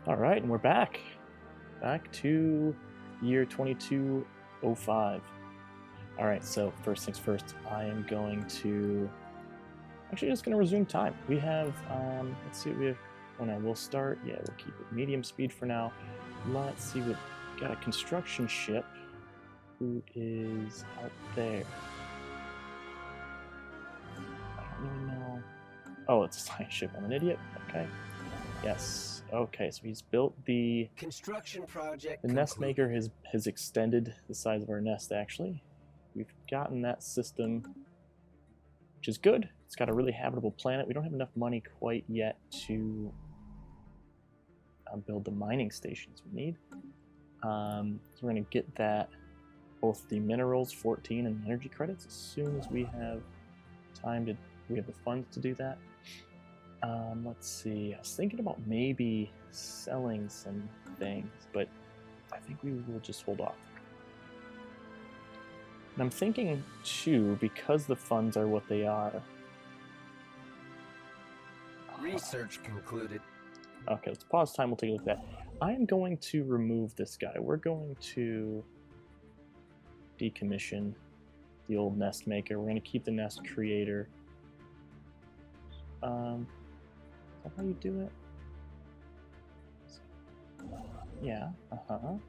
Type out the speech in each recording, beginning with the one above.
All right, and we're back. Back to year 2205. All right, so first things first, I am going to actually just going to resume time. We have, let's see what we have. Oh no, we'll start. Yeah, we'll keep it medium speed for now. Let's see, we've got a construction ship who is out there. I don't really know. Oh, it's a science ship. I'm an idiot. Okay. Yes. Okay, so he's built the construction project. The nest maker has extended the size of our nest, actually. We've gotten that system, which is good. It's got a really habitable planet. We don't have enough money quite yet to build the mining stations we need. So we're going to get that, both the minerals, 14, and the energy credits, as soon as we have time to, we have the funds to do that. Let's see. I was thinking about maybe selling some things, but I think we will just hold off. And I'm thinking, too, because the funds are what they are. Research concluded. Okay, let's pause time. We'll take a look at that. I am going to remove this guy. We're going to decommission the old nest maker. We're going to keep the nest creator. Is that how you do it? Yeah,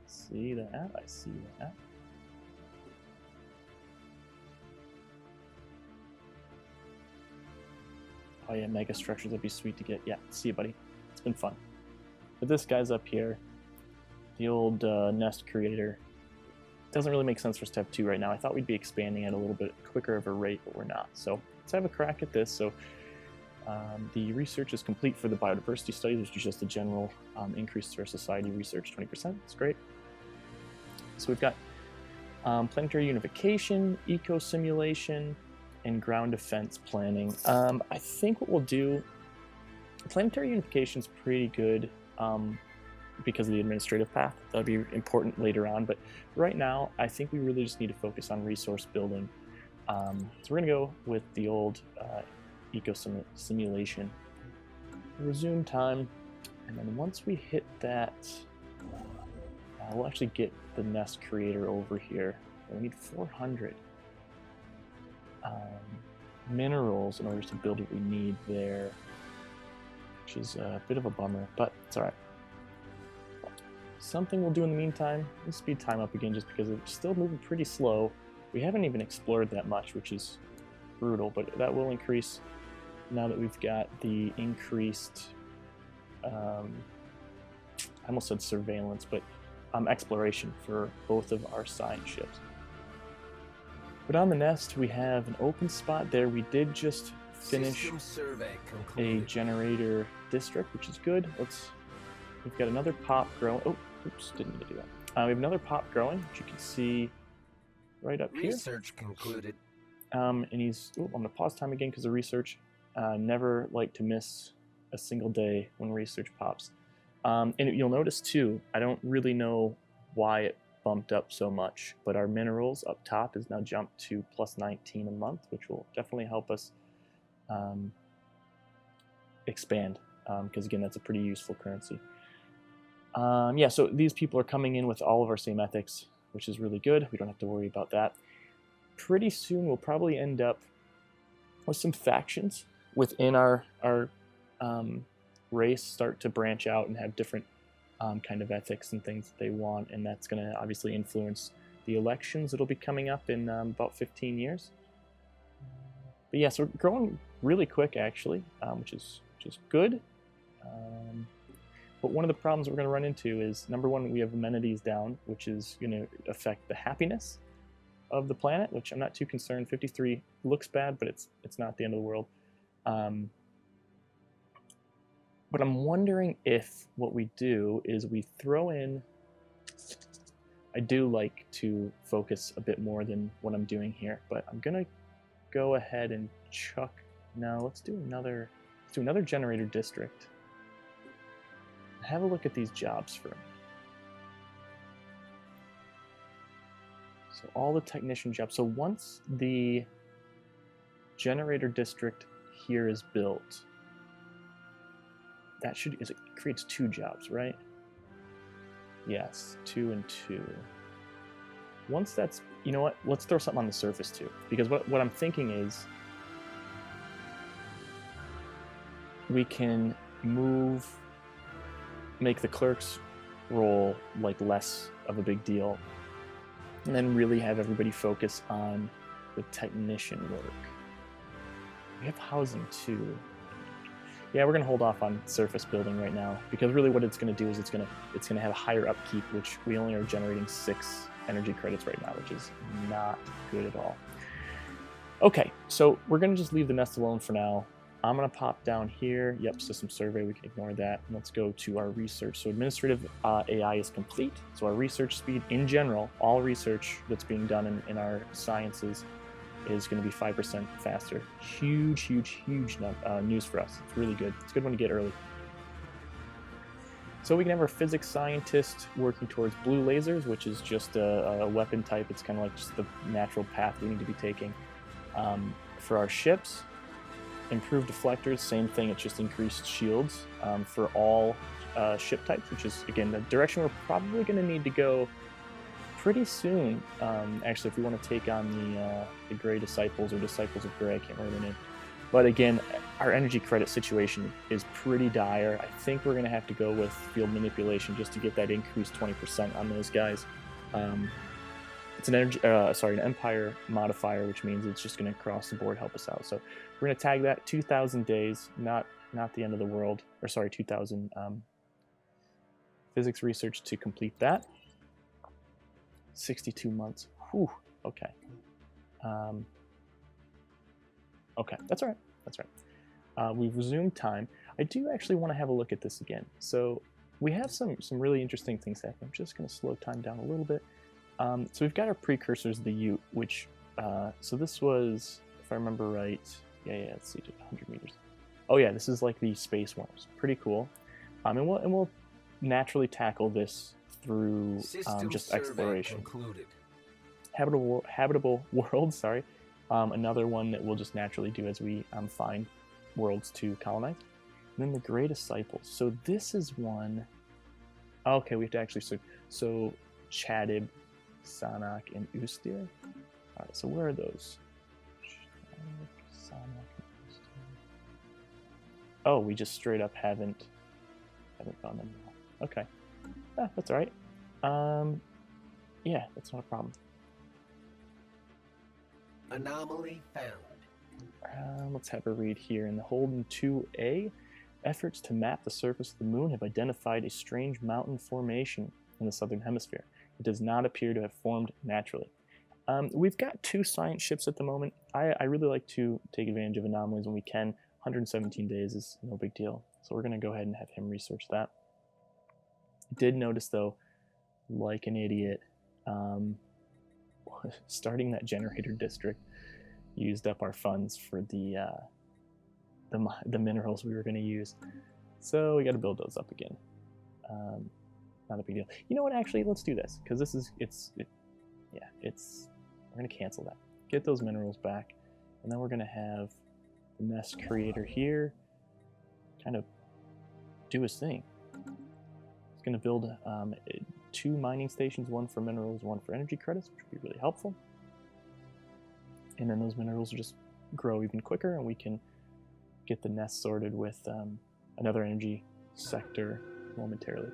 see that, I see that. Oh yeah, mega structures, that'd be sweet to get. Yeah, see you, buddy. It's been fun. But this guy's up here, the old nest creator. Doesn't really make sense for step 2 right now. I thought we'd be expanding at a little bit quicker of a rate, but we're not. So let's have a crack at this. So the research is complete for the biodiversity studies, which is just a general increase to our society research, 20%. It's great. So we've got planetary unification, eco-simulation, and ground defense planning. I think what we'll do, planetary unification is pretty good because of the administrative path. That'll be important later on, but right now, I think we really just need to focus on resource building. So we're gonna go with the old eco-simulation. Resume time, and then once we hit that, we'll actually get the nest creator over here. We need 400 minerals in order to build what we need there, which is a bit of a bummer, but it's all right. Something we'll do in the meantime, we'll speed time up again just because it's still moving pretty slow. We haven't even explored that much, which is brutal, but that will increase now that we've got the increased, I almost said surveillance, but exploration for both of our science ships. But on the nest, we have an open spot there. We did just finish a generator district, which is good. We've got another pop growing. Oh, oops, didn't mean to do that. We have another pop growing, which you can see right up here. Research concluded. And he's, I'm gonna pause time again because of research. Never like to miss a single day when research pops. And you'll notice too, I don't really know why it bumped up so much, but our minerals up top is now jumped to plus 19 a month, which will definitely help us expand, because again, that's a pretty useful currency. Yeah, so these people are coming in with all of our same ethics, which is really good. We don't have to worry about that. Pretty soon, we'll probably end up with some factions within our race start to branch out and have different kind of ethics and things that they want, and that's going to obviously influence the elections that'll be coming up in about 15 years. But yeah, so we're growing really quick, actually, which is good. But one of the problems we're going to run into is, number one, we have amenities down, which is going to affect the happiness of the planet, which I'm not too concerned. 53 looks bad, but it's not the end of the world. But I'm wondering if what we do is we throw in, I do like to focus a bit more than what I'm doing here, but I'm gonna go ahead and chuck, no, let's do another generator district. Have a look at these jobs for me. So all the technician jobs. So once the generator district here is built, that should, it creates 2 jobs, right? Yes, 2 and 2. Once that's, you know what, let's throw something on the surface too, because what I'm thinking is we can make the clerk's role like less of a big deal, and then really have everybody focus on the technician work. We have housing too. Yeah, we're gonna hold off on surface building right now, because really what it's gonna do is it's gonna have a higher upkeep, which we only are generating 6 energy credits right now, which is not good at all. Okay, so we're gonna just leave the nest alone for now. I'm gonna pop down here. Yep, system survey, we can ignore that. Let's go to our research. So administrative AI is complete. So our research speed in general, all research that's being done in our sciences is gonna be 5% faster. Huge news for us. It's really good. It's a good one to get early. So we can have our physics scientist working towards blue lasers, which is just a weapon type. It's kind of like just the natural path we need to be taking. For our ships, improved deflectors, same thing, it's just increased shields for all ship types, which is, again, the direction we're probably going to need to go pretty soon. Actually, if we want to take on the Gray Disciples, or Disciples of Gray, I can't remember their name. But again, our energy credit situation is pretty dire. I think we're going to have to go with field manipulation just to get that increased 20% on those guys. It's an an empire modifier, which means it's just going to across the board help us out. So we're going to tag that 2,000 days, not the end of the world, or sorry, 2,000 physics research to complete that. 62 months. Whew. Okay. Okay, that's all right. That's right. We've resumed time. I do actually want to have a look at this again. So we have some really interesting things happening. I'm just going to slow time down a little bit. So we've got our precursors, the Ute, which, so this was, if I remember right, yeah, let's see, 100 meters. Oh yeah, this is like the space worms. Pretty cool. And we'll naturally tackle this through just exploration. Concluded. Habitable world, sorry. Another one that we'll just naturally do as we find worlds to colonize. And then the Gray Disciples. So this is one. Okay, we have to actually so Chadib, Sanak, and Ustir. All right, so where are those? Oh, we just straight up haven't found them. Okay, that's all right. Yeah, that's not a problem. Anomaly found. Let's have a read here. In the Holden 2A, efforts to map the surface of the moon have identified a strange mountain formation in the southern hemisphere. It does not appear to have formed naturally. We've got 2 science ships at the moment. I really like to take advantage of anomalies when we can. 117 days is no big deal. So we're going to go ahead and have him research that. Did notice, though, like an idiot, starting that generator district used up our funds for the minerals we were going to use. So we got to build those up again. Not a big deal. You know what? Actually, let's do this, because this is we're going to cancel that. Get those minerals back, and then we're going to have the nest creator here kind of do his thing. It's going to build 2 mining stations, 1 for minerals, 1 for energy credits, which would be really helpful. And then those minerals will just grow even quicker, and we can get the nest sorted with another energy sector momentarily.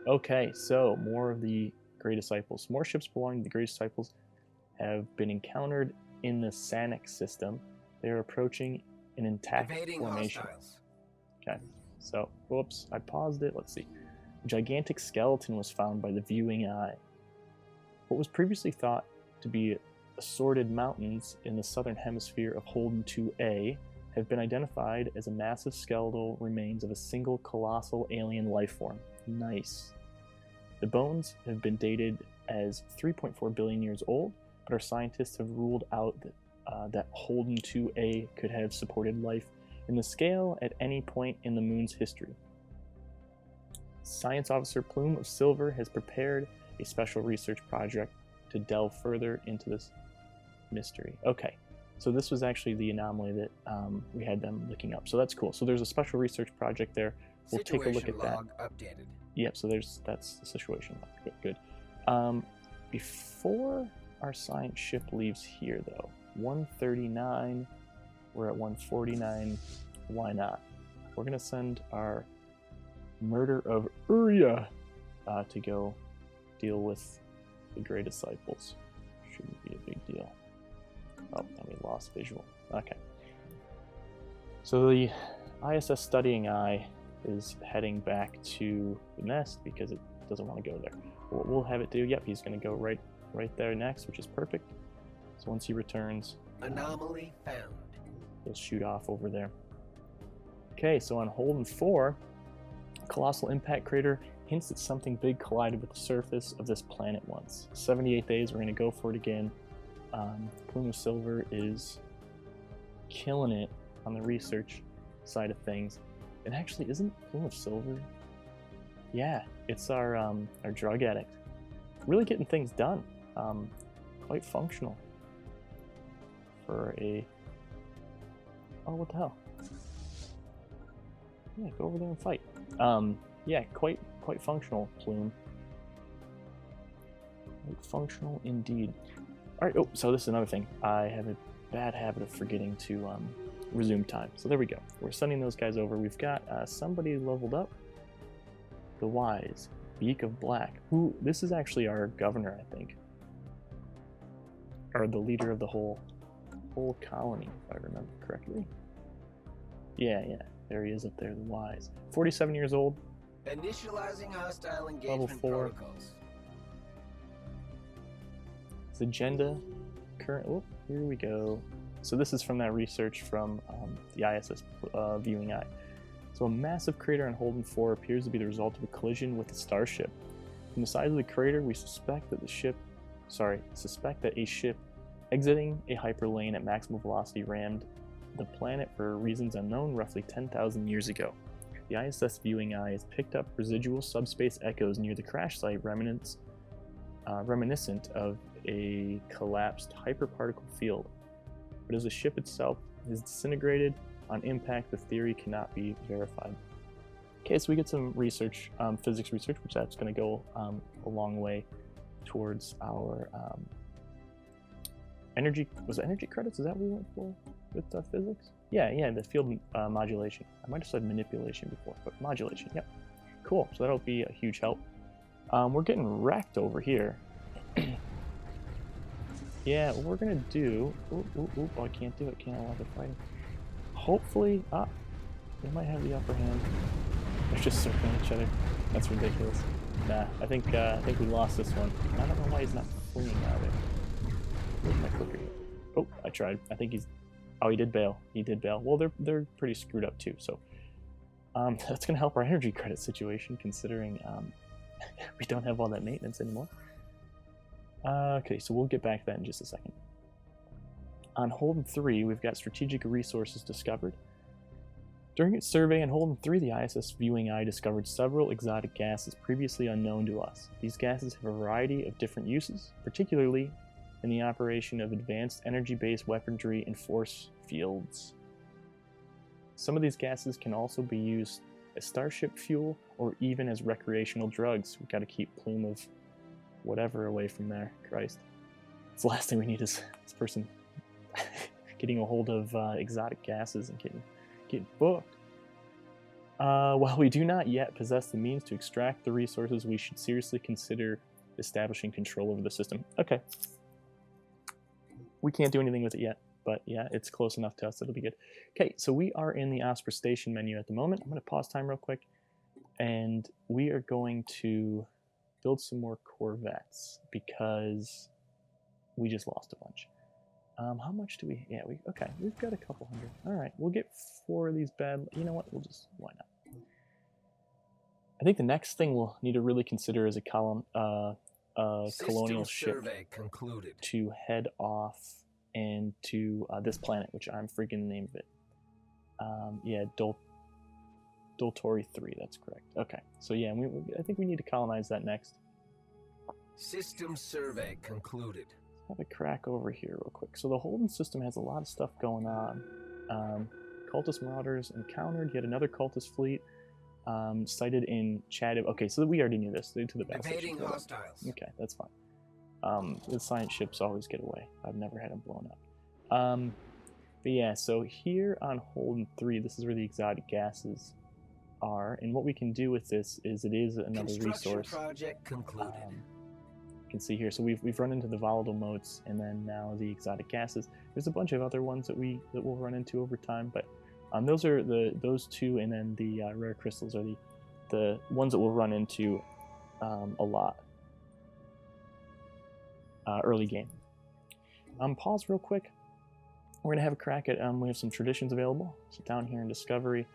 Okay, so more of the Gray Disciples. More ships belonging to the Gray Disciples have been encountered in the Sanak system. They are approaching an intact formation. Hostiles. Okay, so, whoops, I paused it. Let's see. A gigantic skeleton was found by the viewing eye. What was previously thought to be assorted mountains in the southern hemisphere of Holden 2A have been identified as a massive skeletal remains of a single colossal alien life form. Nice. The bones have been dated as 3.4 billion years old, but our scientists have ruled out that Holden 2A could have supported life in the scale at any point in the moon's history. Science Officer Plume of Silver has prepared a special research project to delve further into this mystery. Okay, so this was actually the anomaly that we had them looking up. So that's cool. So there's a special research project there. we'll take a look Situation at that. log updated. Yep, so that's the situation log. Good. Before our science ship leaves here, though, 139, we're at 149. Why not? We're gonna send our murder of Uria to go deal with the Grey Disciples. Shouldn't be a big deal. Oh, and we lost visual. Okay. So the ISS Studying Eye is heading back to the nest because it doesn't want to go there. What we'll have it do, yep, he's going to go right there next, which is perfect. So once he returns, Anomaly found. he'll shoot off over there. Okay, so on Holden 4, colossal impact crater hints that something big collided with the surface of this planet once. 78 days, we're going to go for it again. Plume of Silver is killing it on the research side of things. It actually isn't Plume of Silver. Yeah, it's our drug addict. Really getting things done. Quite functional for a. Oh, what the hell? Yeah, go over there and fight. Yeah, quite functional, Plume. Quite functional indeed. All right. Oh, so this is another thing. I have a bad habit of forgetting to resume time. So there we go. We're sending those guys over. We've got somebody leveled up. The Wise, Beak of Black. Who? This is actually our governor, I think, or the leader of the whole colony, if I remember correctly. Yeah. There he is up there, the Wise. 47 years old. Initializing hostile Level engagement 4. protocols. His agenda, current. Oh, here we go. So this is from that research from the ISS viewing eye. So a massive crater on Holden 4 appears to be the result of a collision with a starship. From the size of the crater, we suspect that a ship exiting a hyperlane at maximum velocity rammed the planet for reasons unknown roughly 10,000 years ago. The ISS viewing eye has picked up residual subspace echoes near the crash site reminiscent of a collapsed hyperparticle field. But as the ship itself is disintegrated on impact, the theory cannot be verified. Okay, so we get some research, physics research, which that's going to go a long way towards our energy. Was it energy credits? Is that what we went for with physics? Yeah, the field modulation. I might have said manipulation before, but modulation. Yep. Cool. So that'll be a huge help. We're getting wrecked over here. Yeah, what we're gonna do. Oh, I can't do it. Can't allow the fighting. Hopefully, they might have the upper hand. They're just circling each other. That's ridiculous. Nah, I think we lost this one. I don't know why he's not fleeing out of there. Where's my clicker? Oh, I tried. I think he's. Oh, he did bail. He did bail. Well, they're pretty screwed up too. So, that's gonna help our energy credit situation, considering we don't have all that maintenance anymore. Okay, so we'll get back to that in just a second. On Holden 3, we've got strategic resources discovered. During its survey on Holden 3, the ISS viewing eye discovered several exotic gases previously unknown to us. These gases have a variety of different uses, particularly in the operation of advanced energy-based weaponry and force fields. Some of these gases can also be used as starship fuel or even as recreational drugs. We've got to keep Plume of whatever away from there. Christ. It's the last thing we need is this person getting a hold of exotic gases and getting booked. While we do not yet possess the means to extract the resources, we should seriously consider establishing control over the system. Okay. We can't do anything with it yet, but yeah, it's close enough to us. It'll be good. Okay, so we are in the Osprey Station menu at the moment. I'm going to pause time real quick, and we are going to build some more Corvettes because we just lost a bunch. How much do we? Yeah, okay. We've got a couple hundred. All right, we'll get 4 of these bad. You know what? Why not? I think the next thing we'll need to really consider is a colonial ship concluded. to head off and to this planet, which I'm freaking the name of it. Yeah, Doltori 3. That's correct. Okay, so yeah, I think we need to colonize that next. System survey concluded. Let's have a crack over here real quick. So the Holden system has a lot of stuff going on. Cultist marauders encountered. Yet another cultist fleet. Sighted in Chad. Okay, so we already knew this. They're to the battle station. Evading hostiles. Okay, that's fine. The science ships always get away. I've never had them blown up. But yeah, so here on Holden 3, this is where the exotic gases are, and what we can do with this is it is another resource. Project concluded. You can see here, so we've run into the volatile motes, and then now the exotic gases. There's a bunch of other ones that we'll run into over time, but those are those two, and then the rare crystals are the ones that we'll run into a lot early game. Pause real quick. We're gonna have a crack at we have some traditions available. So down here in Discovery,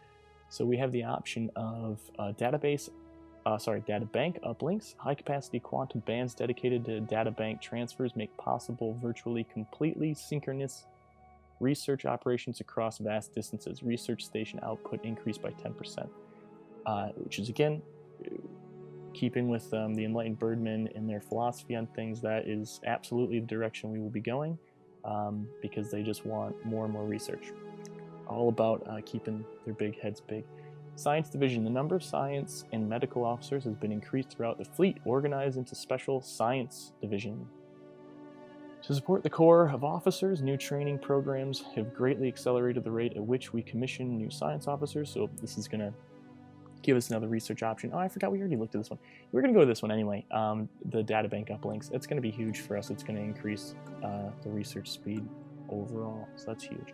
so we have the option of data bank uplinks. High capacity quantum bands dedicated to data bank transfers make possible virtually completely synchronous research operations across vast distances. Research station output increased by 10%, which is again keeping with the Enlightened Birdmen and their philosophy on things. That is absolutely the direction we will be going, because they just want more and more research. All about keeping their big heads big. Science Division. The number of science and medical officers has been increased throughout the fleet, organized into Special Science Division. To support the Corps of Officers, new training programs have greatly accelerated the rate at which we commission new science officers, so this is going to give us another research option. Oh, I forgot we already looked at this one. We're going to go to this one anyway, the databank uplinks. It's going to be huge for us. It's going to increase the research speed overall, so that's huge.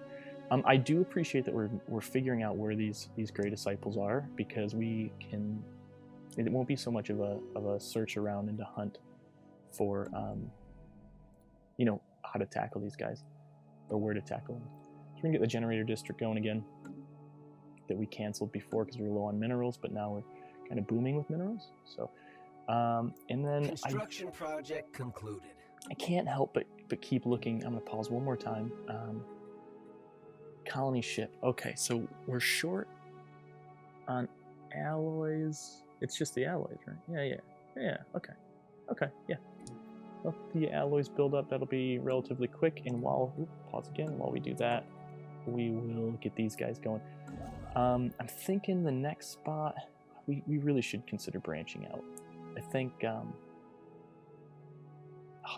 I do appreciate that we're figuring out where these great disciples are, because we can. It won't be so much of a search around and to hunt for how to tackle these guys or where to tackle them. So we're gonna get the generator district going again that we canceled before because we were low on minerals, but now we're kind of booming with minerals. So and then construction project concluded. I can't help but keep looking. I'm gonna pause one more time. Colony ship. Okay, so we're short on alloys. It's just the alloys, right? Yeah. Okay. Yeah. Let the alloys build up. That'll be relatively quick. And while we do that, we will get these guys going. I'm thinking the next spot we really should consider branching out. I think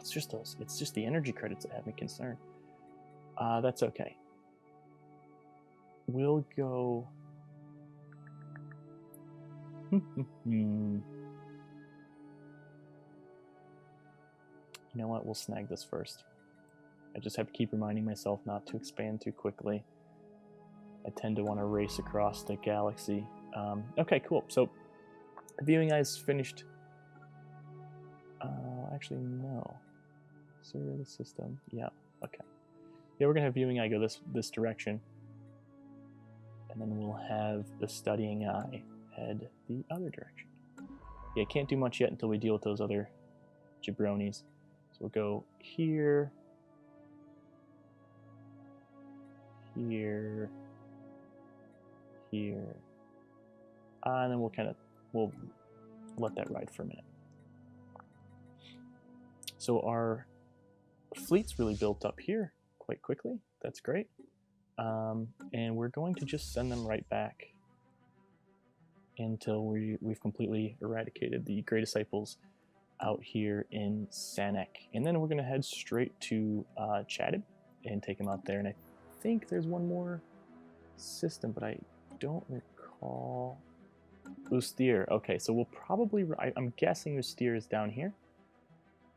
it's just the energy credits that have me concerned. That's okay. We'll go. You know what? We'll snag this first. I just have to keep reminding myself not to expand too quickly. I tend to want to race across the galaxy. Okay, cool. So, viewing eyes finished. Actually, no. Survey the system. Yeah. Okay. Yeah, we're gonna have viewing eye go this direction. And then we'll have the studying eye head the other direction. Yeah, can't do much yet until we deal with those other jabronis. So we'll go here, here, and then we'll let that ride for a minute. So our fleet's really built up here quite quickly. That's great. And we're going to just send them right back until we've completely eradicated the Grey Disciples out here in Sanek. And then we're going to head straight to Chadib and take them out there. And I think there's one more system, but I don't recall. Ustir. Okay, so we'll probably... I'm guessing Ustir is down here.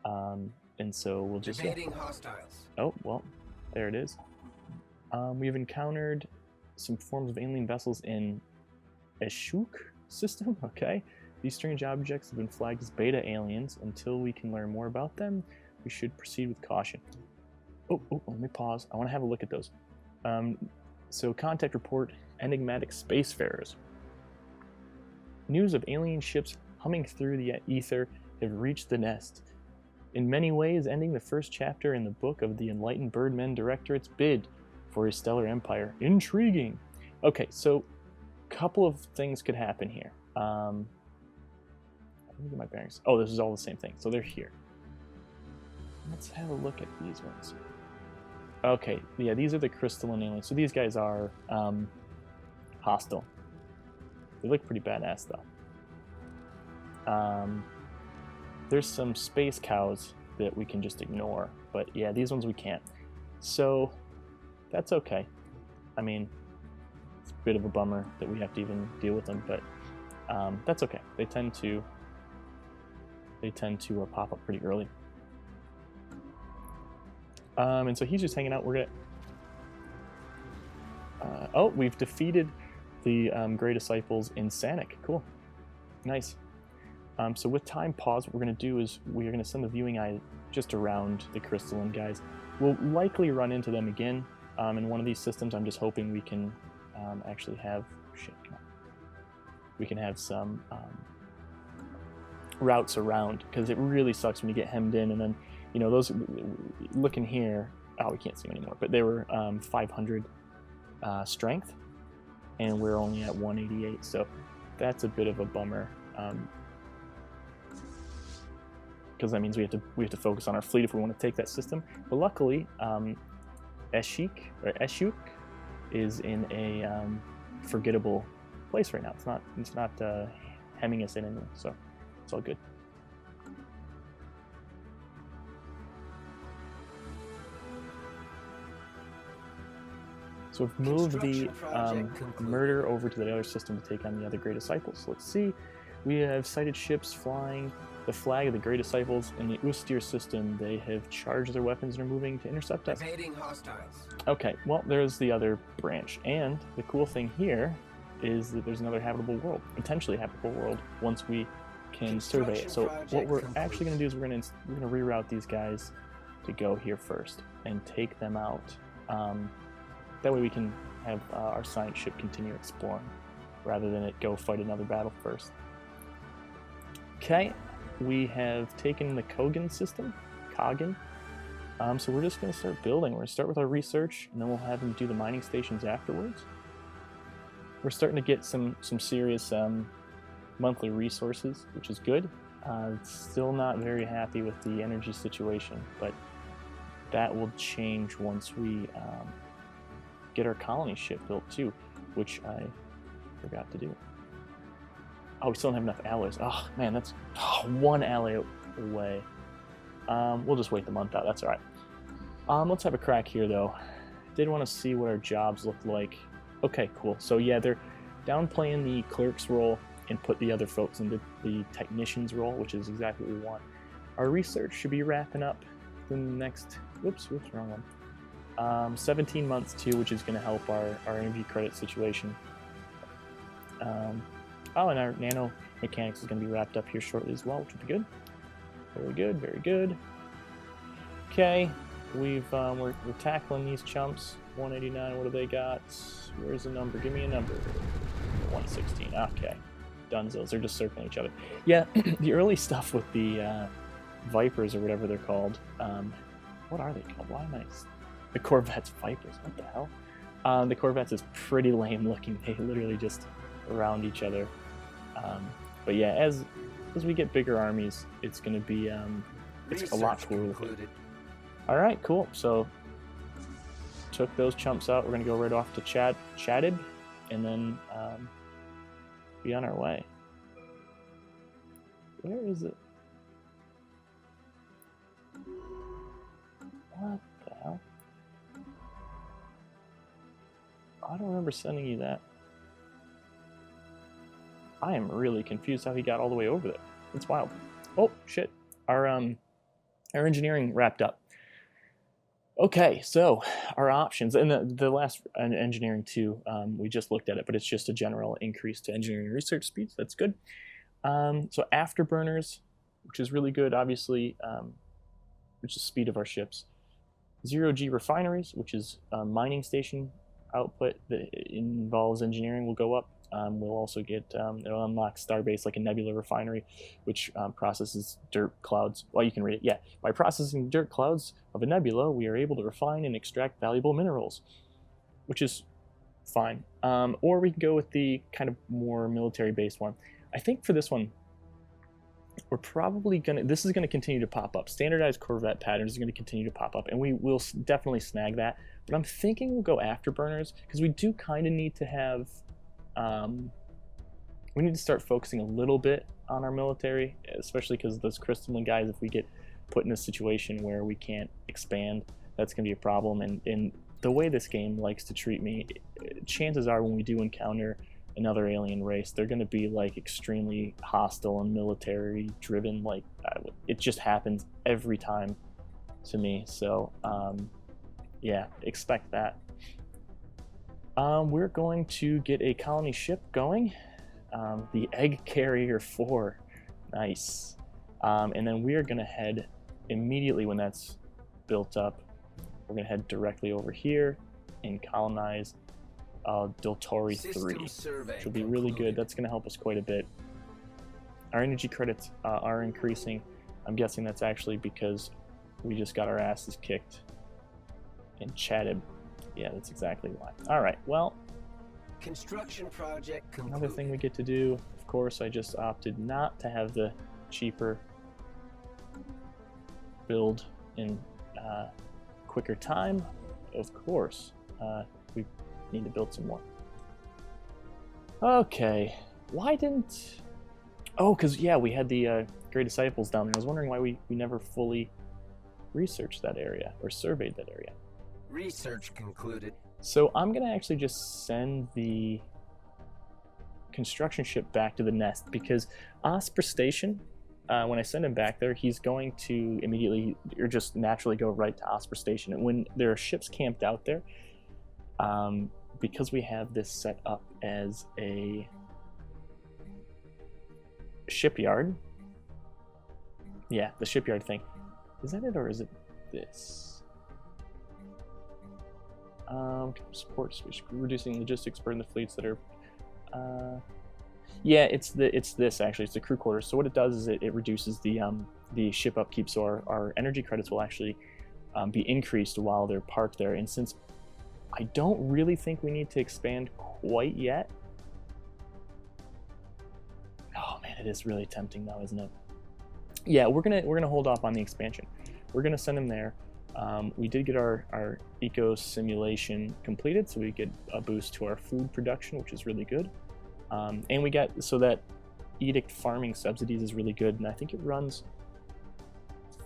And so we'll just... Evading hostiles. Oh, well, there it is. We've encountered some forms of alien vessels in Eshuk system. Okay, these strange objects have been flagged as beta aliens. Until we can learn more about them, we should proceed with caution. Oh, let me pause. I want to have a look at those. So contact report, enigmatic spacefarers. News of alien ships humming through the ether have reached the nest. In many ways, ending the first chapter in the book of the Enlightened Birdmen Directorate's bid for a stellar empire. Intriguing. Okay, so a couple of things could happen here. Let me get my bearings. Oh, this is all the same thing. So they're here. Let's have a look at these ones. Okay, yeah, these are the crystalline aliens. So these guys are hostile. They look pretty badass though. There's some space cows that we can just ignore, but yeah, these ones we can't. So that's okay. I mean, it's a bit of a bummer that we have to even deal with them, but that's okay. They tend to pop up pretty early. And so he's just hanging out. We're gonna. Oh, we've defeated the Grey Disciples in Sanic. Cool, nice. So with time pause, what we're gonna do is we're gonna send the viewing eye just around the crystalline guys. We'll likely run into them again in one of these systems. I'm just hoping we can actually have we can have some routes around, because it really sucks when you get hemmed in and then, you know, those looking here, oh, we can't see them anymore, but they were 500 strength and we're only at 188, so that's a bit of a bummer, because that means we have to focus on our fleet if we want to take that system. But luckily, Eshuk is in a forgettable place right now. It's not hemming us in anymore, so it's all good. So we've moved the murder over to the other system to take on the other Grey Disciples. So let's see. We have sighted ships flying the flag of the Grey Disciples in the Ustir system. They have charged their weapons and are moving to intercept us. Evading hostiles. Okay, well, there's the other branch. And the cool thing here is that there's another habitable world, potentially habitable world, once we can survey it. So what we're actually going to do is we're going to reroute these guys to go here first and take them out. That way we can have our science ship continue exploring rather than it go fight another battle first. Okay, we have taken the Kogan system, so we're just going to start building. We're going to start with our research, and then we'll have them do the mining stations afterwards. We're starting to get some serious monthly resources, which is good. Still not very happy with the energy situation, but that will change once we get our colony ship built too, which I forgot to do. Oh, we still don't have enough alloys. Oh man, that's one alloy away. We'll just wait the month out, that's all right. Let's have a crack here though. Did want to see what our jobs look like. Okay, cool. So yeah, they're downplaying the clerk's role and put the other folks into the technician's role, which is exactly what we want. Our research should be wrapping up in the next, whoops, wrong one. 17 months too, which is going to help our energy credit situation. Oh, and our nano mechanics is going to be wrapped up here shortly as well, which would be good. Very good, very good. Okay, we're tackling these chumps. 189, what do they got? Where's the number? Give me a number. 116, okay. Dunzos, they're just circling each other. Yeah, the early stuff with the Vipers or whatever they're called. What are they called? Why am I... The Corvettes Vipers, what the hell? The Corvettes is pretty lame looking. They literally just around each other. But yeah, as we get bigger armies, it's going to be it's a lot cooler. All right, cool. So took those chumps out. We're going to go right off to Chatted, and then be on our way. Where is it? What the hell? I don't remember sending you that. I am really confused how he got all the way over there. It's wild. Oh, shit. Our engineering wrapped up. Okay, so our options, and the last engineering too, we just looked at it, but it's just a general increase to engineering research speeds. That's good. So afterburners, which is really good, obviously, which is speed of our ships. 0G refineries, which is mining station output that involves engineering, will go up. We'll also get, it'll unlock Starbase like a nebula refinery, which processes dirt clouds. Well, you can read it, yeah. By processing dirt clouds of a nebula, we are able to refine and extract valuable minerals, which is fine. Or we can go with the kind of more military-based one. I think for this one, we're probably this is gonna continue to pop up. Standardized Corvette patterns is gonna continue to pop up, and we will definitely snag that. But I'm thinking we'll go afterburners, because we do kind of need to have We need to start focusing a little bit on our military, especially because those crystalline guys, if we get put in a situation where we can't expand, that's going to be a problem. And the way this game likes to treat me, chances are when we do encounter another alien race, they're going to be like extremely hostile and military driven. Like it just happens every time to me. So yeah, expect that. We're going to get a colony ship going. The Egg Carrier 4. Nice. And then we are going to head immediately when that's built up. We're going to head directly over here and colonize Deltori 3, which will be really good. That's going to help us quite a bit. Our energy credits are increasing. I'm guessing that's actually because we just got our asses kicked and chatted. Yeah, that's exactly why. All right, well, Construction project concluded. another thing we get to do, of course, I just opted not to have the cheaper build in quicker time. Of course, we need to build some more. Okay, why didn't... Oh, because, yeah, we had the Great Disciples down there. I was wondering why we never fully researched that area or surveyed that area. Research concluded. So I'm going to actually just send the construction ship back to the nest because Osprey Station, when I send him back there, he's going to immediately or just naturally go right to Osprey Station. And when there are ships camped out there, because we have this set up as a shipyard, yeah, the shipyard thing. Is that it or is it this? Support switch, reducing logistics burden the fleets that are yeah, it's this actually. It's the crew quarters. So what it does is it reduces the ship upkeep, so our energy credits will actually be increased while they're parked there. And since I don't really think we need to expand quite yet, oh man, it is really tempting though, isn't it? Yeah, we're gonna hold off on the expansion. We're gonna send them there. We did get our eco simulation completed, so we get a boost to our food production, which is really good. And we got, so that edict farming subsidies is really good, and I think it runs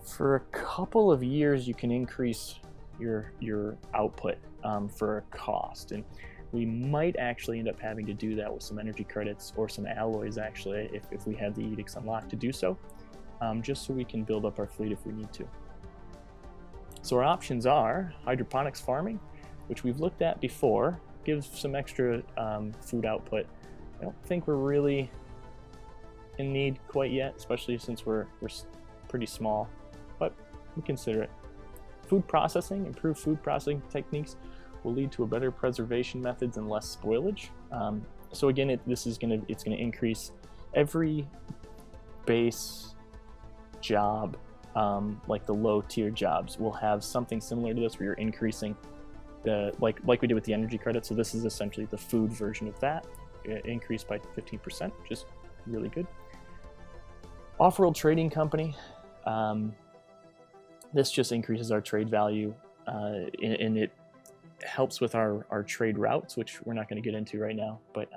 for a couple of years. You can increase your output for a cost, and we might actually end up having to do that with some energy credits or some alloys actually if we have the edicts unlocked to do so, just so we can build up our fleet if we need to. So our options are hydroponics farming, which we've looked at before, gives some extra food output. I don't think we're really in need quite yet, especially since we're pretty small, but we consider it. Food processing, improved food processing techniques will lead to a better preservation methods and less spoilage. So again, it's gonna increase every base job. Like the low tier jobs will have something similar to this where you're increasing the like we did with the energy credit. So this is essentially the food version of that, increased by 15%, which is really good. Off-world trading company. This just increases our trade value, and it helps with our trade routes, which we're not going to get into right now. But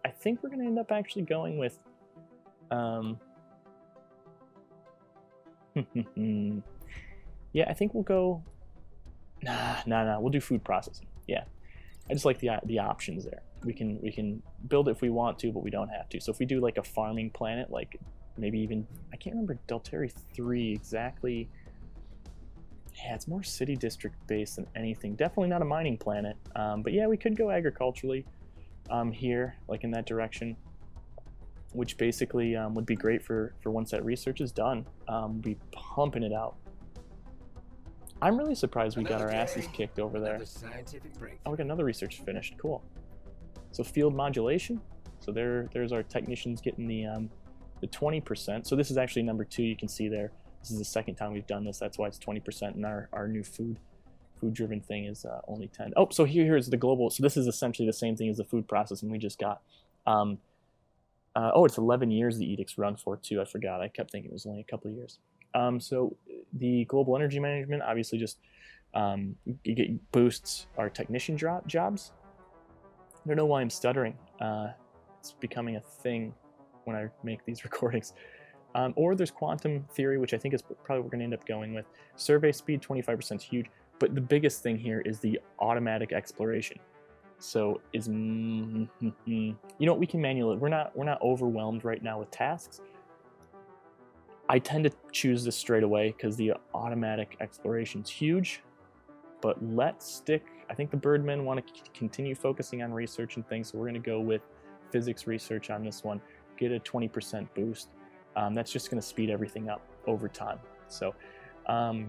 I think we're going to end up actually going with yeah, I think we'll go. Nah. We'll do food processing. Yeah, I just like the options there. We can build it if we want to, but we don't have to. So if we do like a farming planet, like maybe even, I can't remember Deltori 3 exactly. Yeah, it's more city district based than anything. Definitely not a mining planet. But yeah, we could go agriculturally here, like in that direction, which basically would be great for once that research is done. We'll be pumping it out. I'm really surprised we got our asses kicked over there. Oh, we got another research finished. Cool. So field modulation. So there's our technicians getting the 20%. So this is actually number 2. You can see there. This is the second time we've done this. That's why it's 20%. And our new food-driven thing is only 10. Oh, so here's the global. So this is essentially the same thing as the food processing we just got. Oh, it's 11 years the edicts run for too. I forgot. I kept thinking it was only a couple of years. So the global energy management obviously just boosts our technician jobs. I don't know why I'm stuttering. It's becoming a thing when I make these recordings. Or there's quantum theory, which I think is probably what we're going to end up going with. Survey speed, 25% is huge. But the biggest thing here is the automatic exploration. So is you know what, we can manually. We're not overwhelmed right now with tasks. I tend to choose this straight away because the automatic exploration is huge. But let's stick. I think the Birdmen want to continue focusing on research and things, so we're going to go with physics research on this one. Get a 20% boost. That's just going to speed everything up over time. So I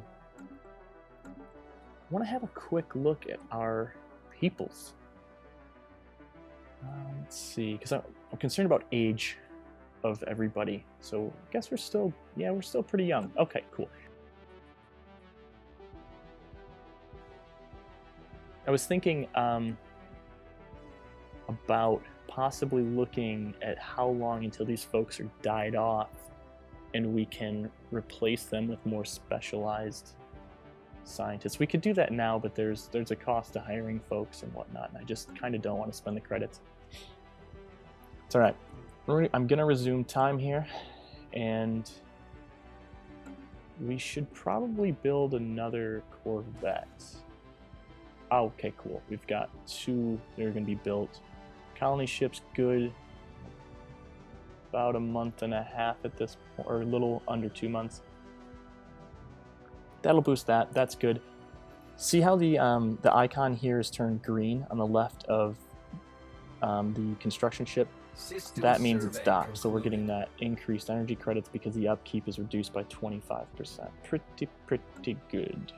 want to have a quick look at our peoples. Let's see, because I'm concerned about age of everybody. So I guess we're still pretty young. Okay, cool. I was thinking about possibly looking at how long until these folks are died off and we can replace them with more specialized scientists. We could do that now, but there's a cost to hiring folks and whatnot, and I just kind of don't want to spend the credits. It's all right. I'm going to resume time here, and we should probably build another Corvette. Oh, okay, cool. We've got 2 that are going to be built. Colony ship's good. About a month and a half at this point, or a little under 2 months. That'll boost that. That's good. See how the icon here is turned green on the left of the construction ship? That means it's docked, so we're getting that increased energy credits because the upkeep is reduced by 25%. Pretty good.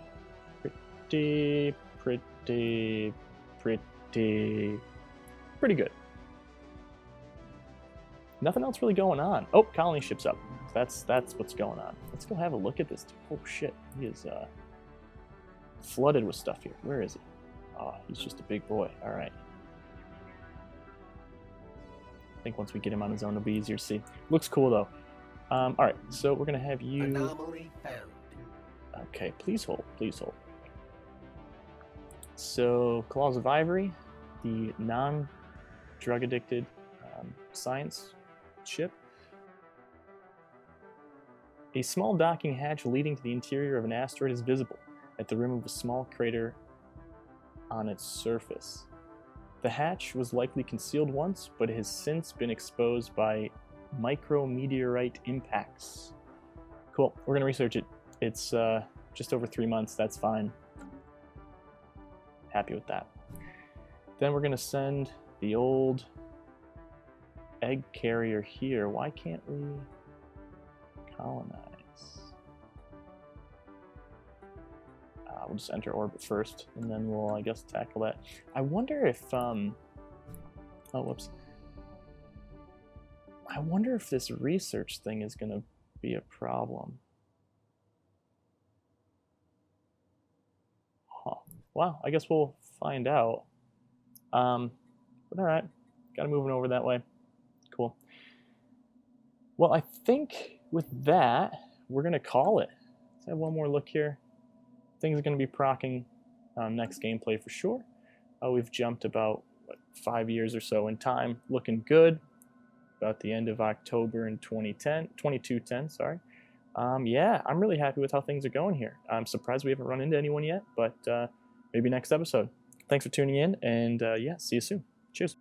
Pretty good. Nothing else really going on. Oh, colony ship's up. That's what's going on. Let's go have a look at this. Oh shit, he is flooded with stuff here. Where is he? Oh, he's just a big boy. All right. I think once we get him on his own, it'll be easier to see. Looks cool though. All right, so we're gonna have you. Anomaly found. Okay, please hold. Please hold. So, Claws of Ivory, the non-drug addicted science ship. A small docking hatch leading to the interior of an asteroid is visible at the rim of a small crater on its surface. The hatch was likely concealed once, but has since been exposed by micrometeorite impacts. Cool, we're going to research it. It's just over 3 months, that's fine. Happy with that. Then we're going to send the old egg carrier here. Why can't we colonize? We'll just enter orbit first, and then we'll, I guess, tackle that. I wonder if, oh, whoops. I wonder if this research thing is going to be a problem. Huh. Wow, I guess we'll find out. But all right, got to move over that way. Cool. Well, I think with that, we're going to call it. Let's have one more look here. Things are going to be procking next gameplay for sure. We've jumped about 5 years or so in time. Looking good. About the end of October in 2210, sorry. Yeah, I'm really happy with how things are going here. I'm surprised we haven't run into anyone yet, but maybe next episode. Thanks for tuning in, and yeah, see you soon. Cheers.